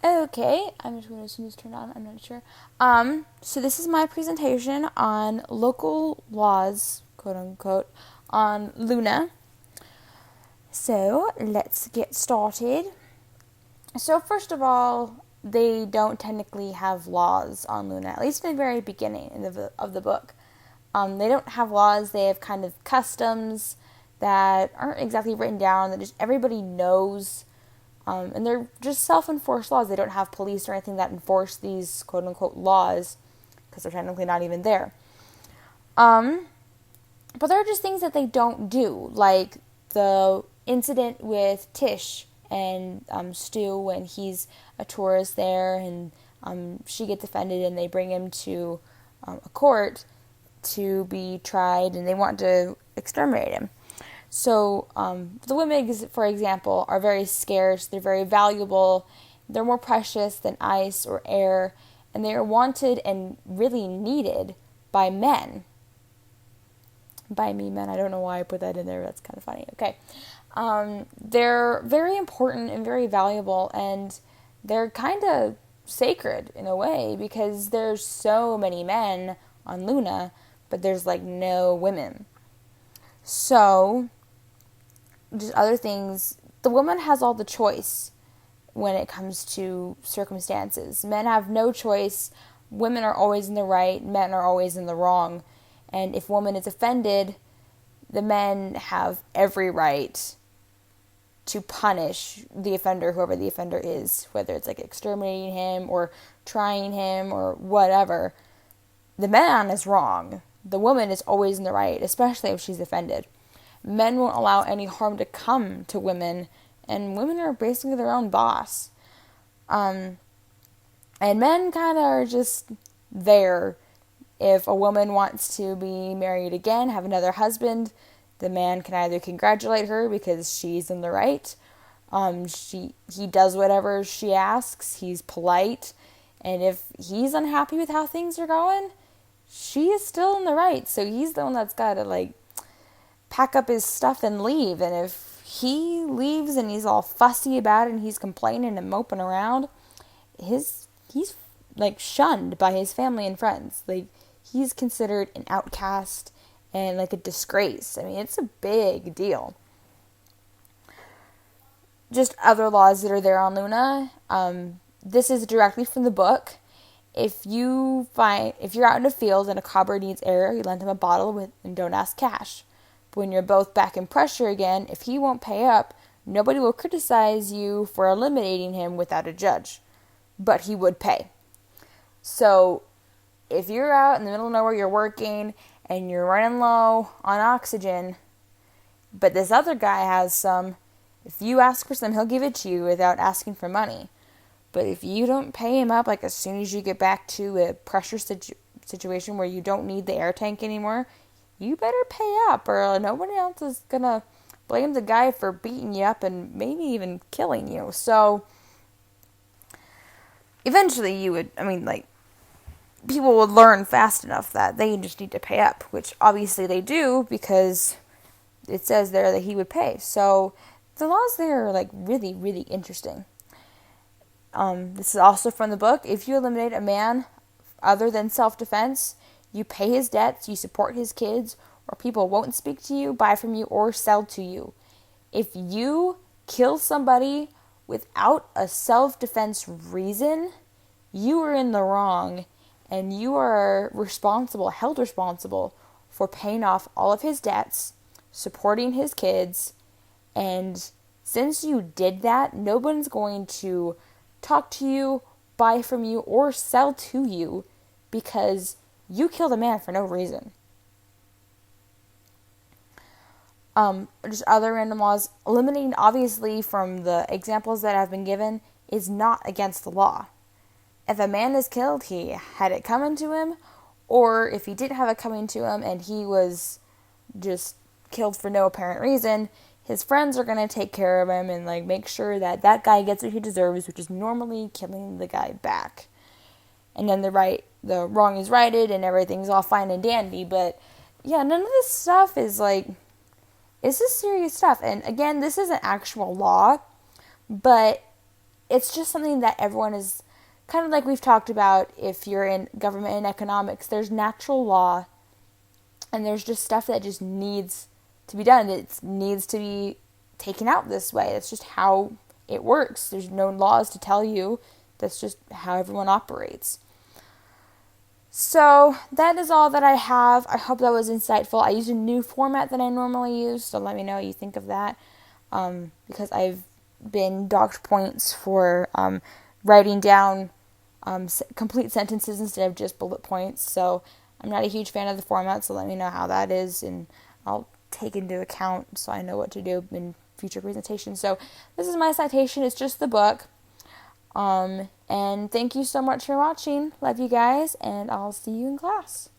Okay, I'm just going to assume it's turned on. I'm not sure. So this is my presentation on local laws, quote unquote, on Luna. So let's get started. So first of all, they don't technically have laws on Luna, at least in the very beginning of the book. They don't have laws. They have kind of customs that aren't exactly written down, that just everybody knows. And they're just self-enforced laws. They don't have police or anything that enforce these quote-unquote laws, because they're technically not even there. But there are just things that they don't do, like the incident with Tish and Stu when he's a tourist there, and she gets offended, and they bring him to a court to be tried, and they want to exterminate him. So the Wimmigs, for example, are very scarce. They're very valuable. They're more precious than ice or air, and they are wanted and really needed by men. By me, men. I don't know why I put that in there. That's kind of funny. Okay. They're very important and very valuable, and they're kind of sacred in a way, because there's so many men on Luna, but there's like no women. So just other things, the woman has all the choice when it comes to circumstances. Men have no choice. Women are always in the right, men are always in the wrong. And if a woman is offended, the men have every right to punish the offender, whoever the offender is, whether it's like exterminating him or trying him or whatever. The man is wrong. The woman is always in the right, especially if she's offended. Men won't allow any harm to come to women, and women are basically their own boss. And men kind of are just there. If a woman wants to be married again, have another husband, the man can either congratulate her because she's in the right. He does whatever she asks. He's polite. And if he's unhappy with how things are going, she is still in the right. So he's the one that's got to pack up his stuff and leave. And if he leaves and he's all fussy about it and he's complaining and moping around, he's shunned by his family and friends. He's considered an outcast and a disgrace. I mean, it's a big deal. Just other laws that are there on Luna. This is directly from the book. If you're out in a field and a cobber needs air, you lend him a bottle and don't ask cash. But when you're both back in pressure again, if he won't pay up, nobody will criticize you for eliminating him without a judge. But he would pay. So if you're out in the middle of nowhere, you're working, and you're running low on oxygen, but this other guy has some, if you ask for some, he'll give it to you without asking for money. But if you don't pay him up, as soon as you get back to a pressure situation where you don't need the air tank anymore, you better pay up, or nobody else is going to blame the guy for beating you up and maybe even killing you. So eventually people would learn fast enough that they just need to pay up, which obviously they do because it says there that he would pay. So the laws there are really, really interesting. This is also from the book. If you eliminate a man other than self-defense, you pay his debts, you support his kids, or people won't speak to you, buy from you, or sell to you. If you kill somebody without a self-defense reason, you are in the wrong, and you are held responsible for paying off all of his debts, supporting his kids, and since you did that, nobody's going to talk to you, buy from you, or sell to you because you killed a man for no reason. Just other random laws. Eliminating, obviously, from the examples that have been given, is not against the law. If a man is killed, he had it coming to him, or if he didn't have it coming to him and he was just killed for no apparent reason, his friends are going to take care of him and make sure that that guy gets what he deserves, which is normally killing the guy back. And then the wrong is righted and everything's all fine and dandy. But yeah, none of this stuff is this is serious stuff. And again, this isn't actual law, but it's just something that everyone is kind of like we've talked about. If you're in government and economics, there's natural law, and there's just stuff that just needs to be done. It needs to be taken out this way. That's just how it works. There's no laws to tell you. That's just how everyone operates. So that is all that I have. I hope that was insightful. I used a new format than I normally use, so let me know what you think of that. Because I've been docked points for writing down complete sentences instead of just bullet points. So I'm not a huge fan of the format, so let me know how that is, and I'll take into account so I know what to do in future presentations. So this is my citation. It's just the book. And thank you so much for watching. Love you guys, and I'll see you in class.